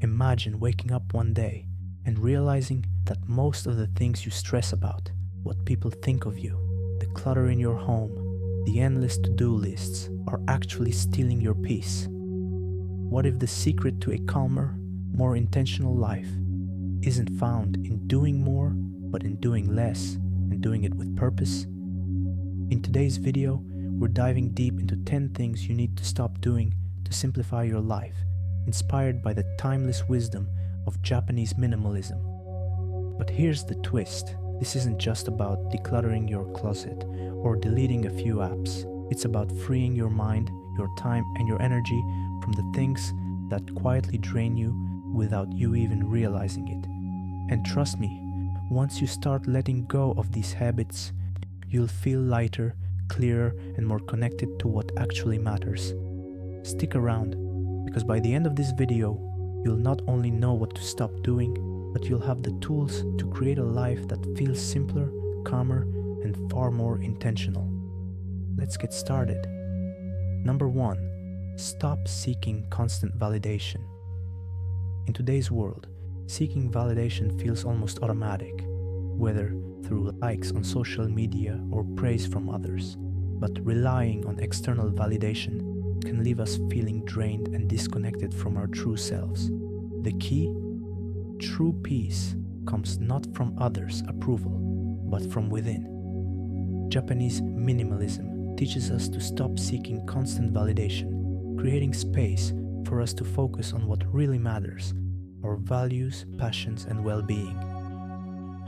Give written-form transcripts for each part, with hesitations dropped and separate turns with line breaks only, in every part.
Imagine waking up one day and realizing that most of the things you stress about, what people think of you, the clutter in your home, the endless to-do lists, are actually stealing your peace. What if the secret to a calmer, more intentional life isn't found in doing more, but in doing less and doing it with purpose? In today's video, we're diving deep into 10 things you need to stop doing to simplify your life, inspired by the timeless wisdom of Japanese minimalism. But here's the twist. This isn't just about decluttering your closet or deleting a few apps. It's about freeing your mind, your time, and your energy from the things that quietly drain you without you even realizing it. And trust me, once you start letting go of these habits, you'll feel lighter, clearer, and more connected to what actually matters. Stick around, because by the end of this video, you'll not only know what to stop doing, but you'll have the tools to create a life that feels simpler, calmer, and far more intentional. Let's get started. Number 1. Stop seeking constant validation. In today's world, seeking validation feels almost automatic, whether through likes on social media or praise from others. But relying on external validation can leave us feeling drained and disconnected from our true selves. The key? True peace comes not from others' approval, but from within. Japanese minimalism teaches us to stop seeking constant validation, creating space for us to focus on what really matters, our values, passions, and well-being.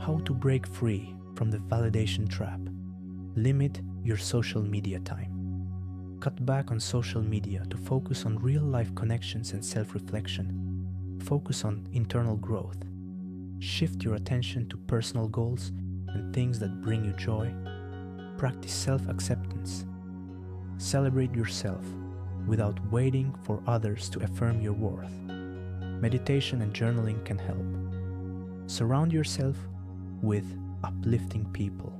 How to break free from the validation trap. Limit your social media time. Cut back on social media to focus on real-life connections and self-reflection. Focus on internal growth. Shift your attention to personal goals and things that bring you joy. Practice self-acceptance. Celebrate yourself without waiting for others to affirm your worth. Meditation and journaling can help. Surround yourself with uplifting people.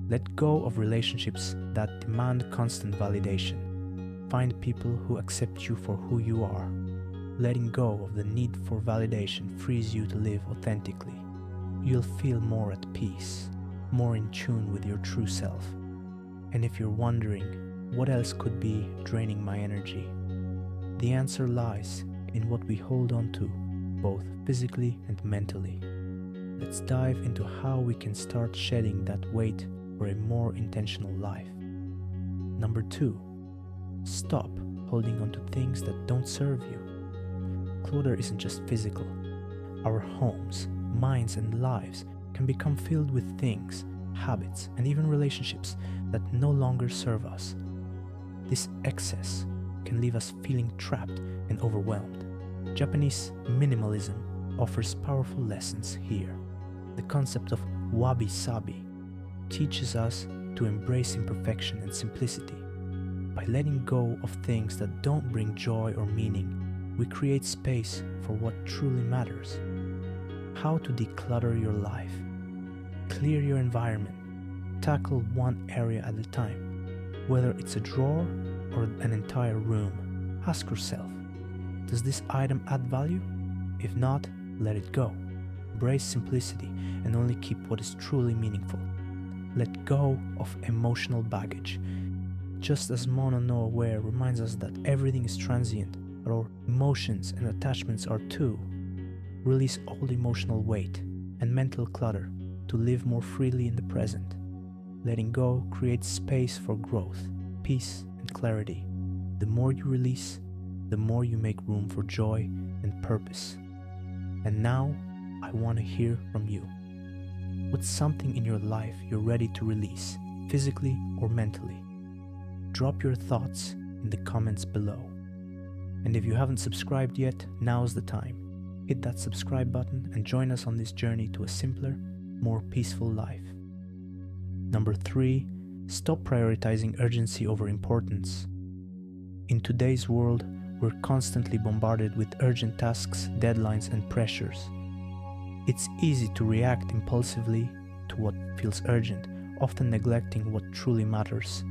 Let go of relationships that demand constant validation. Find people who accept you for who you are. Letting go of the need for validation frees you to live authentically. You'll feel more at peace, more in tune with your true self. And if you're wondering, what else could be draining my energy? The answer lies in what we hold on to, both physically and mentally. Let's dive into how we can start shedding that weight for a more intentional life. Number 2. Stop holding on to things that don't serve you. Clutter isn't just physical. Our homes, minds, and lives can become filled with things, habits, and even relationships that no longer serve us. This excess can leave us feeling trapped and overwhelmed. Japanese minimalism offers powerful lessons here. The concept of wabi-sabi teaches us to embrace imperfection and simplicity. By letting go of things that don't bring joy or meaning, we create space for what truly matters. How to declutter your life. Clear your environment. Tackle one area at a time. Whether it's a drawer or an entire room, ask yourself, does this item add value? If not, let it go. Embrace simplicity and only keep what is truly meaningful. Let go of emotional baggage. Just as Mono no Aware reminds us that everything is transient, our emotions and attachments are too. Release all emotional weight and mental clutter to live more freely in the present. Letting go creates space for growth, peace, and clarity. The more you release, the more you make room for joy and purpose. And now, I want to hear from you. What's something in your life you're ready to release, physically or mentally? Drop your thoughts in the comments below. And if you haven't subscribed yet, now's the time. Hit that subscribe button and join us on this journey to a simpler, more peaceful life. Number 3, stop prioritizing urgency over importance. In today's world, we're constantly bombarded with urgent tasks, deadlines, and pressures. It's easy to react impulsively to what feels urgent, often neglecting what truly matters.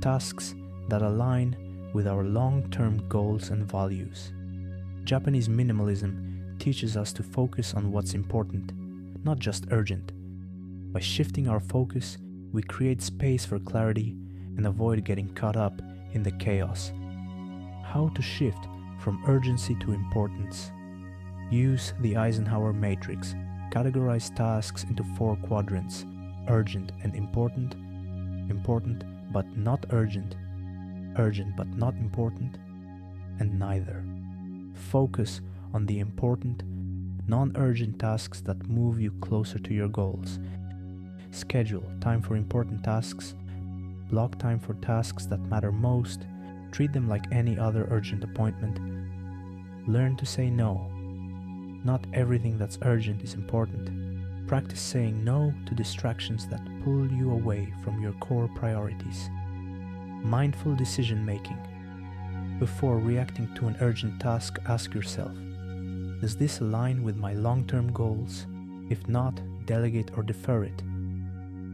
Tasks that align with our long-term goals and values. Japanese minimalism teaches us to focus on what's important, not just urgent. By shifting our focus, we create space for clarity and avoid getting caught up in the chaos. How to shift from urgency to importance. Use the Eisenhower matrix. Categorize tasks into 4 quadrants: urgent and important, important but not urgent, urgent but not important, and neither. Focus on the important, non-urgent tasks that move you closer to your goals. Schedule time for important tasks, block time for tasks that matter most, treat them like any other urgent appointment. Learn to say no. Not everything that's urgent is important. Practice saying no to distractions that pull you away from your core priorities. Mindful decision making. Before reacting to an urgent task, ask yourself, does this align with my long-term goals? If not, delegate or defer it.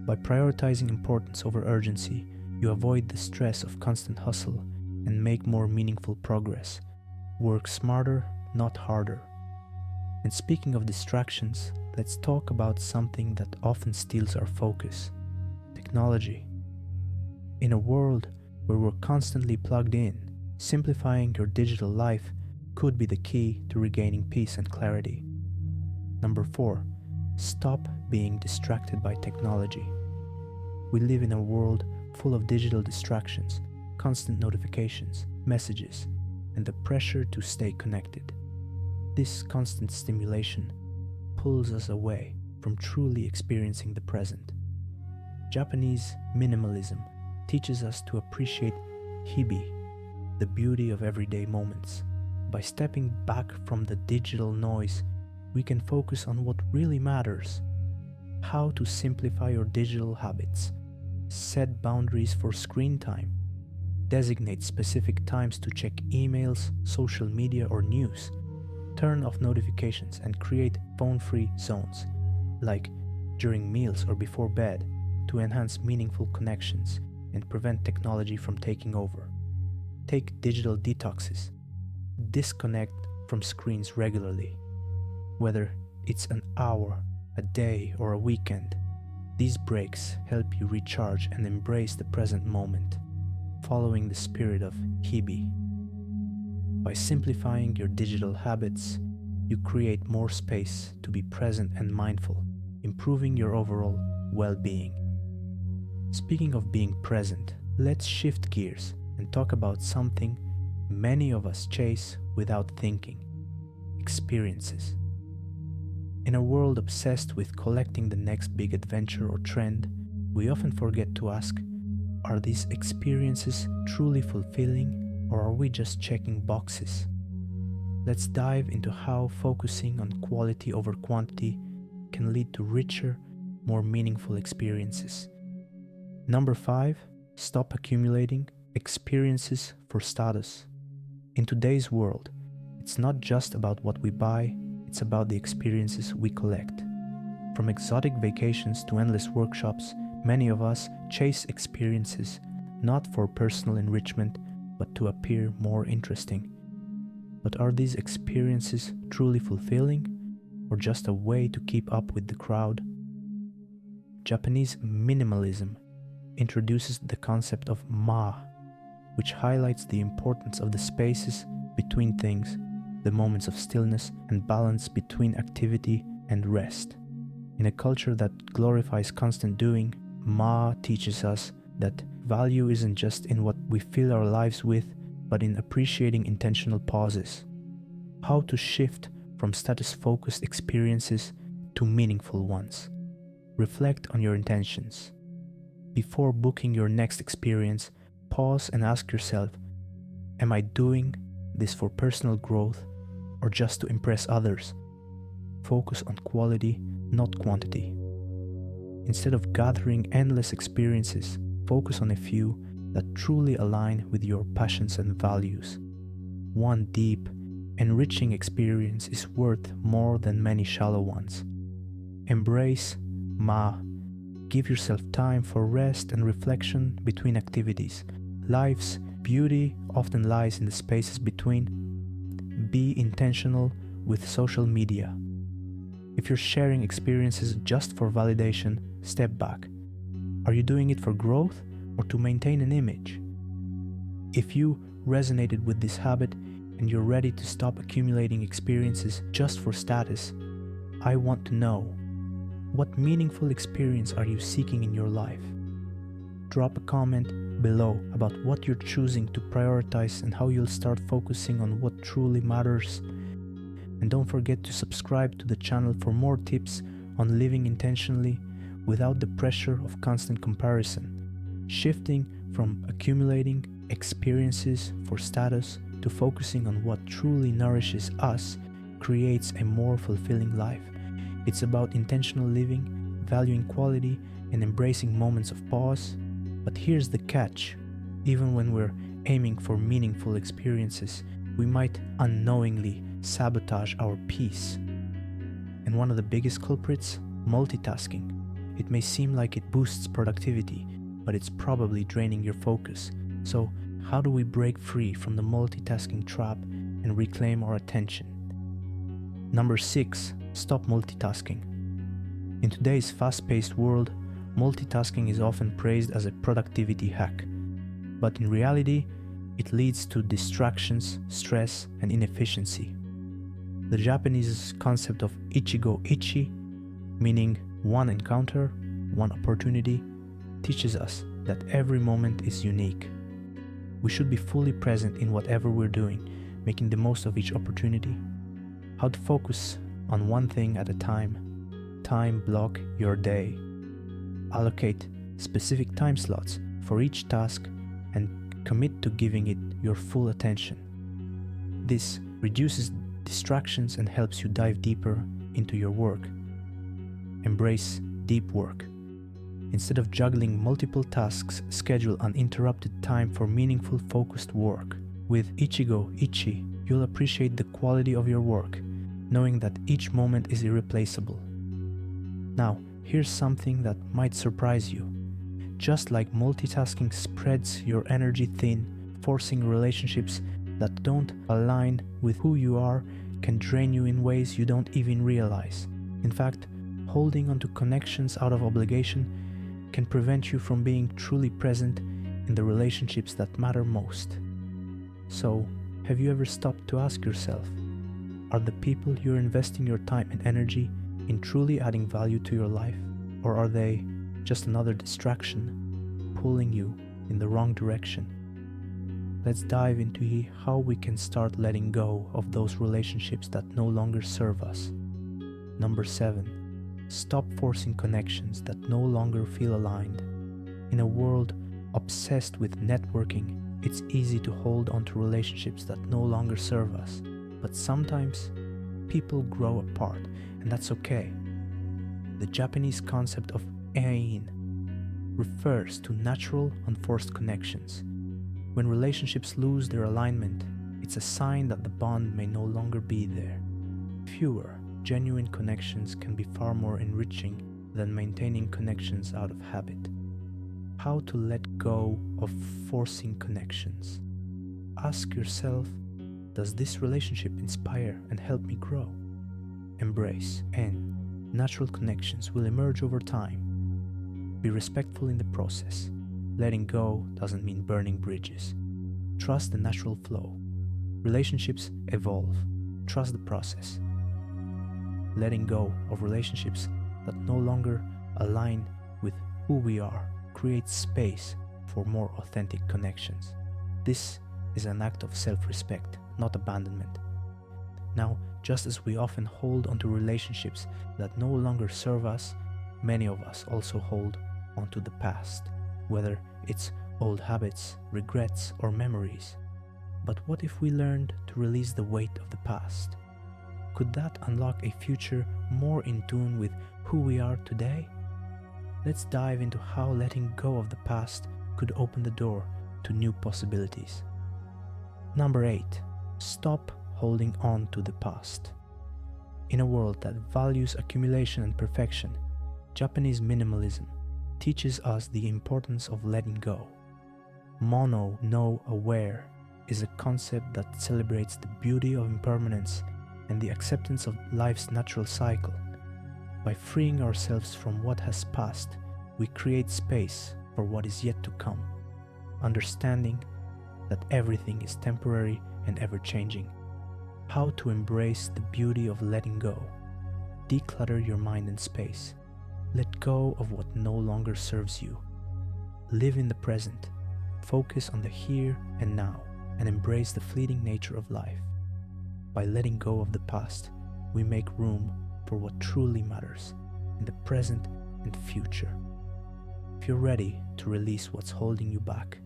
By prioritizing importance over urgency, you avoid the stress of constant hustle and make more meaningful progress. Work smarter, not harder. And speaking of distractions, let's talk about something that often steals our focus: technology. In a world where we're constantly plugged in, simplifying your digital life could be the key to regaining peace and clarity. Number 4, stop being distracted by technology. We live in a world full of digital distractions, constant notifications, messages, and the pressure to stay connected. This constant stimulation pulls us away from truly experiencing the present. Japanese minimalism teaches us to appreciate hibi, the beauty of everyday moments. By stepping back from the digital noise, we can focus on what really matters. How to simplify your digital habits. Set boundaries for screen time. Designate specific times to check emails, social media, or news. Turn off notifications and create phone-free zones, like during meals or before bed, to enhance meaningful connections and prevent technology from taking over. Take digital detoxes. Disconnect from screens regularly. Whether it's an hour, a day, or a weekend, these breaks help you recharge and embrace the present moment, following the spirit of hibi. By simplifying your digital habits, you create more space to be present and mindful, improving your overall well-being. Speaking of being present, let's shift gears and talk about something many of us chase without thinking: experiences. In a world obsessed with collecting the next big adventure or trend, we often forget to ask, are these experiences truly fulfilling, or are we just checking boxes? Let's dive into how focusing on quality over quantity can lead to richer, more meaningful experiences. Number 5, stop accumulating experiences for status. In today's world, it's not just about what we buy, it's about the experiences we collect. From exotic vacations to endless workshops, many of us chase experiences not for personal enrichment, but to appear more interesting. But are these experiences truly fulfilling, or just a way to keep up with the crowd? Japanese minimalism introduces the concept of ma, which highlights the importance of the spaces between things, the moments of stillness and balance between activity and rest. In a culture that glorifies constant doing, ma teaches us that value isn't just in what we fill our lives with, but in appreciating intentional pauses. How to shift from status-focused experiences to meaningful ones. Reflect on your intentions. Before booking your next experience, pause and ask yourself, am I doing this for personal growth or just to impress others? Focus on quality, not quantity. Instead of gathering endless experiences, focus on a few that truly align with your passions and values. One deep, enriching experience is worth more than many shallow ones. Embrace ma. Give yourself time for rest and reflection between activities. Life's beauty often lies in the spaces between. Be intentional with social media. If you're sharing experiences just for validation, step back. Are you doing it for growth or to maintain an image? If you resonated with this habit and you're ready to stop accumulating experiences just for status, I want to know, what meaningful experience are you seeking in your life? Drop a comment below about what you're choosing to prioritize and how you'll start focusing on what truly matters. And don't forget to subscribe to the channel for more tips on living intentionally without the pressure of constant comparison, shifting from accumulating experiences for status to focusing on what truly nourishes us creates a more fulfilling life. It's about intentional living, valuing quality, and embracing moments of pause. But here's the catch. Even when we're aiming for meaningful experiences, we might unknowingly sabotage our peace. And one of the biggest culprits, multitasking. It may seem like it boosts productivity, but it's probably draining your focus. So, how do we break free from the multitasking trap and reclaim our attention? Number 6, stop multitasking. In today's fast-paced world, multitasking is often praised as a productivity hack, but in reality, it leads to distractions, stress, and inefficiency. The Japanese concept of ichigo ichi, meaning one encounter, one opportunity, teaches us that every moment is unique. We should be fully present in whatever we're doing, making the most of each opportunity. How to focus on one thing at a time. Time block your day. Allocate specific time slots for each task and commit to giving it your full attention. This reduces distractions and helps you dive deeper into your work. Embrace deep work. Instead of juggling multiple tasks, schedule uninterrupted time for meaningful, focused work. With Ichigo Ichi, you'll appreciate the quality of your work, knowing that each moment is irreplaceable. Now, here's something that might surprise you. Just like multitasking spreads your energy thin, forcing relationships that don't align with who you are can drain you in ways you don't even realize. In fact, holding onto connections out of obligation can prevent you from being truly present in the relationships that matter most. So, have you ever stopped to ask yourself, are the people you're investing your time and energy in truly adding value to your life? Or are they just another distraction, pulling you in the wrong direction? Let's dive into how we can start letting go of those relationships that no longer serve us. Number 7. Stop forcing connections that no longer feel aligned. In a world obsessed with networking, it's easy to hold on to relationships that no longer serve us. But sometimes, people grow apart, and that's okay. The Japanese concept of ein refers to natural, unforced connections. When relationships lose their alignment, it's a sign that the bond may no longer be there. Fewer genuine connections can be far more enriching than maintaining connections out of habit. How to let go of forcing connections. Ask yourself, does this relationship inspire and help me grow? Embrace and natural connections will emerge over time. Be respectful in the process. Letting go doesn't mean burning bridges. Trust the natural flow. Relationships evolve. Trust the process. Letting go of relationships that no longer align with who we are creates space for more authentic connections. This is an act of self-respect, not abandonment. Now, just as we often hold onto relationships that no longer serve us, many of us also hold onto the past, whether it's old habits, regrets, or memories. But what if we learned to release the weight of the past? Could that unlock a future more in tune with who we are today? Let's dive into how letting go of the past could open the door to new possibilities. Number 8. Stop holding on to the past. In a world that values accumulation and perfection, Japanese minimalism teaches us the importance of letting go. Mono no aware is a concept that celebrates the beauty of impermanence and the acceptance of life's natural cycle. By freeing ourselves from what has passed, we create space for what is yet to come, understanding that everything is temporary and ever-changing. How to embrace the beauty of letting go. Declutter your mind and space. Let go of what no longer serves you. Live in the present. Focus on the here and now, and embrace the fleeting nature of life. By letting go of the past, we make room for what truly matters in the present and future. If you're ready to release what's holding you back,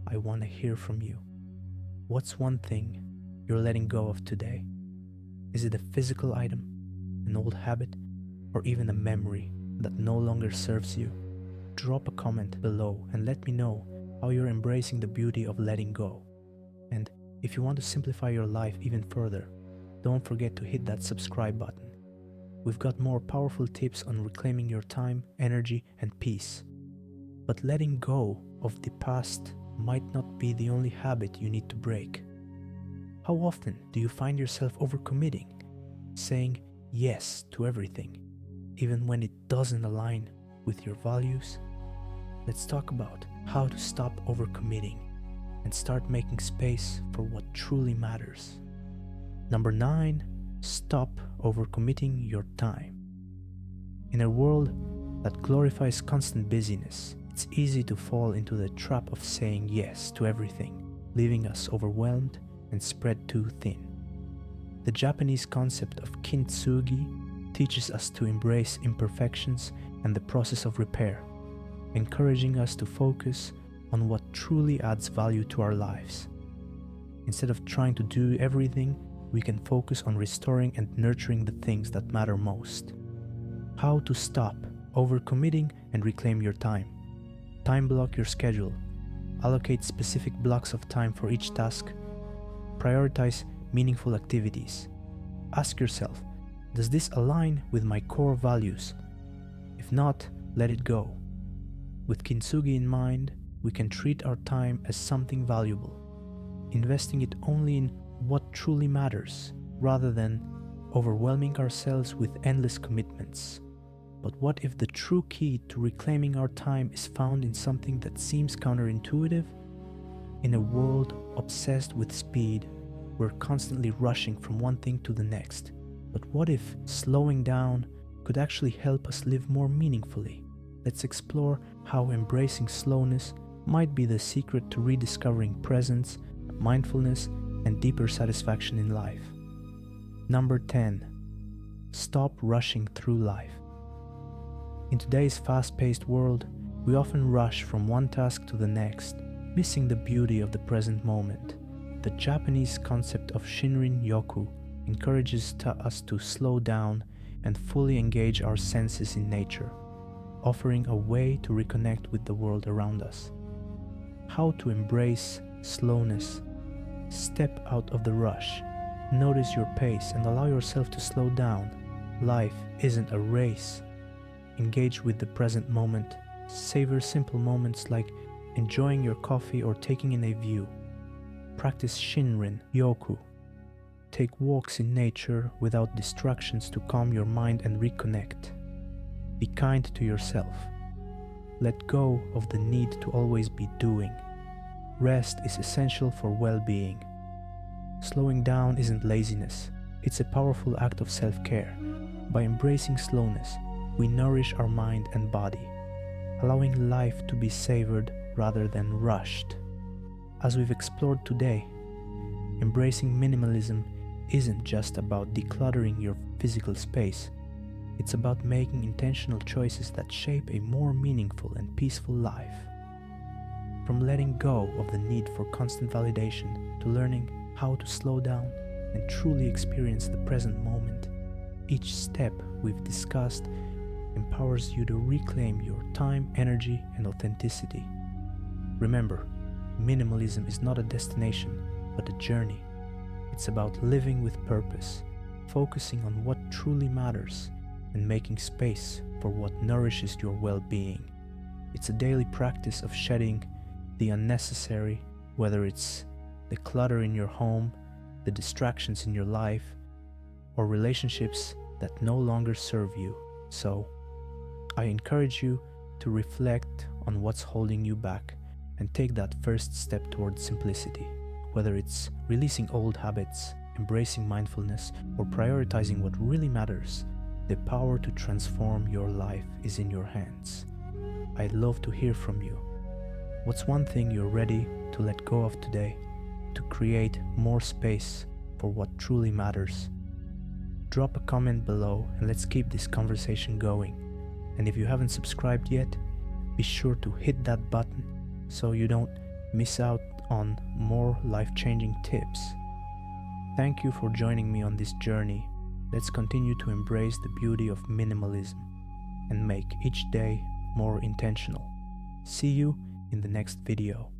I want to hear from you. What's one thing you're letting go of today? Is it a physical item, an old habit, or even a memory that no longer serves you? Drop a comment below and let me know how you're embracing the beauty of letting go. And if you want to simplify your life even further, don't forget to hit that subscribe button. We've got more powerful tips on reclaiming your time, energy, and peace. But letting go of the past might not be the only habit you need to break. How often do you find yourself overcommitting, saying yes to everything, even when it doesn't align with your values? Let's talk about how to stop overcommitting and start making space for what truly matters. Number 9, stop overcommitting your time. In a world that glorifies constant busyness, it's easy to fall into the trap of saying yes to everything, leaving us overwhelmed and spread too thin. The Japanese concept of kintsugi teaches us to embrace imperfections and the process of repair, encouraging us to focus on what truly adds value to our lives. Instead of trying to do everything, we can focus on restoring and nurturing the things that matter most. How to stop overcommitting and reclaim your time. Time block your schedule. Allocate specific blocks of time for each task. Prioritize meaningful activities. Ask yourself, does this align with my core values? If not, let it go. With kintsugi in mind, we can treat our time as something valuable, investing it only in what truly matters, rather than overwhelming ourselves with endless commitments. But what if the true key to reclaiming our time is found in something that seems counterintuitive? In a world obsessed with speed, we're constantly rushing from one thing to the next. But what if slowing down could actually help us live more meaningfully? Let's explore how embracing slowness might be the secret to rediscovering presence, mindfulness, and deeper satisfaction in life. Number 10. Stop rushing through life. In today's fast-paced world, we often rush from one task to the next, missing the beauty of the present moment. The Japanese concept of Shinrin-yoku encourages us to slow down and fully engage our senses in nature, offering a way to reconnect with the world around us. How to embrace slowness. Step out of the rush. Notice your pace and allow yourself to slow down. Life isn't a race. Engage with the present moment. Savor simple moments like enjoying your coffee or taking in a view. Practice Shinrin-yoku. Take walks in nature without distractions to calm your mind and reconnect. Be kind to yourself. Let go of the need to always be doing. Rest is essential for well-being. Slowing down isn't laziness, it's a powerful act of self-care. By embracing slowness, we nourish our mind and body, allowing life to be savored rather than rushed. As we've explored today, embracing minimalism isn't just about decluttering your physical space. It's about making intentional choices that shape a more meaningful and peaceful life. From letting go of the need for constant validation to learning how to slow down and truly experience the present moment, each step we've discussed empowers you to reclaim your time, energy, and authenticity. Remember, minimalism is not a destination, but a journey. It's about living with purpose, focusing on what truly matters, and making space for what nourishes your well-being. It's a daily practice of shedding the unnecessary, whether it's the clutter in your home, the distractions in your life, or relationships that no longer serve you. So, I encourage you to reflect on what's holding you back and take that first step towards simplicity. Whether it's releasing old habits, embracing mindfulness, or prioritizing what really matters, the power to transform your life is in your hands. I'd love to hear from you. What's one thing you're ready to let go of today to create more space for what truly matters? Drop a comment below and let's keep this conversation going. And if you haven't subscribed yet, be sure to hit that button so you don't miss out on more life-changing tips. Thank you for joining me on this journey. Let's continue to embrace the beauty of minimalism and make each day more intentional. See you in the next video.